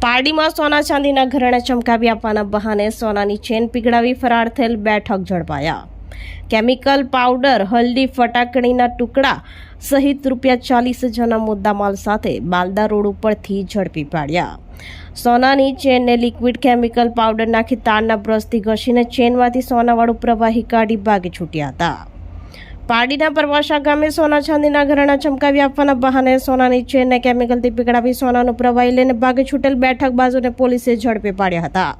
પારડીમાં સોના ચાંદીના ઘરેણા ચમકાવી આપવાના બહાને સોનાની ચેન પીગળાવી ફરાર થયેલ 2 ઠગ ઝડપાયા। કેમિકલ પાવડર, હલ્દી, ફટાકડીના ટુકડા સહિત ₹40,000ના મુદ્દામાલ સાથે બાલદા રોડ ઉપરથી ઝડપી પાડ્યા। સોનાની ચેનને લિક્વિડ કેમિકલ પાવડર નાખી તારના બ્રશથી ઘસીને ચેનમાંથી સોનાવાળું પ્રવાહી કાઢી ભાગી છૂટ્યા હતા। પારડીના પરવાસા ગામે સોના ચાંદીના ઘરેણા ચમકાવી આપવાના બહાને સોનાની ચેનને કેમિકલથી પીગળાવી સોનાનો પ્રવાહી લઈને ભાગી છૂટેલ 2 ઠગબાજોને પોલીસે ઝડપી પાડ્યા હતા।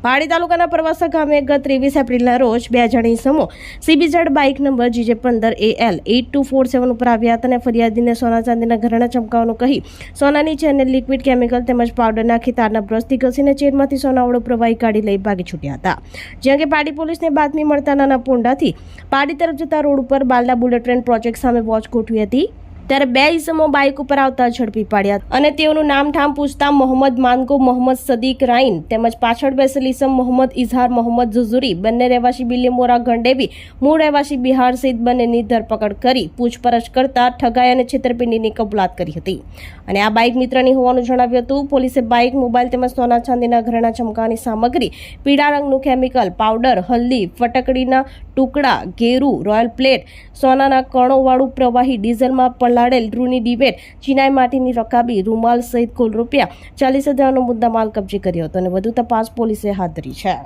પારડી તાલુકાના પરવાસા ગામે ગત 23 એપ્રિલના રોજ 2 જણ ઇસમો CBZ બાઇક નંબર GJ15AL8247 ઉપર આવ્યા હતા અને ફરિયાદીને સોના ચાંદીના ઘરેણા ચમકાવવાનું કહી સોનાની ચેનને લિક્વિડ કેમિકલ તેમજ પાવડર નાખી તારના બ્રશથી ઘસીને ચેનમાંથી સોનાવાળો પ્રવાહી કાઢી લઈ ભાગી છૂટ્યા હતા। જે અંગે પારડી પોલીસને બાતમી મળતા નાના પોંડાથી પારડી તરફ જતા રોડ ઉપર બાલદા બુલેટ ટ્રેન પ્રોજેક્ટ સામે વોચ ગોઠવી હતી। ત્યારે 2 ઇસમો બાઇક ઉપર આવતા ઝડપી પાડ્યા અને તેઓનું નામ ઠામ પૂછતા મોહમ્મદ માનકો, મોહમ્મદ સદીક રાઈન તેમજ પાછળ બેસેલ ઇસમ મોહમ્મદ ઇઝહાર, મોહમ્મદ ઝુઝુરી બંને રહેવાસી બિલીમોરા ગંડેવી મૂળ રહેવાસી બિહાર સહિત બંનેની ધરપકડ કરી પૂછપરછ કરતા ઠગાઈ અને છેતરપિંડીની કબૂલાત કરી હતી અને આ બાઇક મિત્રની હોવાનું જણાવ્યું હતું। પોલીસે બાઇક, મોબાઈલ તેમજ સોના ચાંદીના ઘરેણા ચમકાવવાની સામગ્રી, પીળા રંગનું કેમિકલ પાવડર, હલ્દી, ફટકડીના ટુકડા, ગેરુ, રોયલ પ્લેટ, સોનાના કણોવાળું પ્રવાહી, ડીઝલમાં પલાળેલ રૂની ડિબેટ, ચિનાઈ માટીની રકાબી, રૂમાલ સહિત કુલ ₹40,000નો મુદ્દામાલ કબજે કર્યો હતો અને વધુ તપાસ પોલીસે હાથ ધરી છે।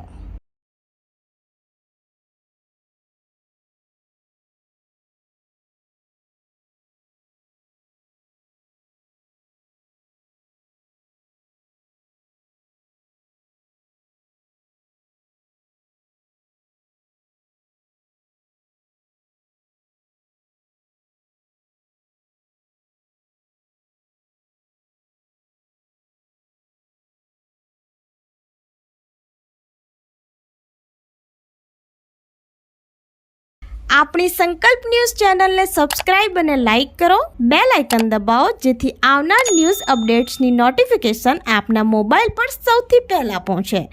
આપણી સંકલ્પ ન્યૂઝ ચેનલને સબસ્ક્રાઇબ અને લાઇક કરો, બેલ આઇકન દબાવો જેથી આવનાર ન્યૂઝ અપડેટ્સની નોટિફિકેશન આપના મોબાઈલ પર સૌથી પહેલા પહોંચે।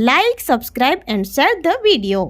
Like, subscribe and share the video.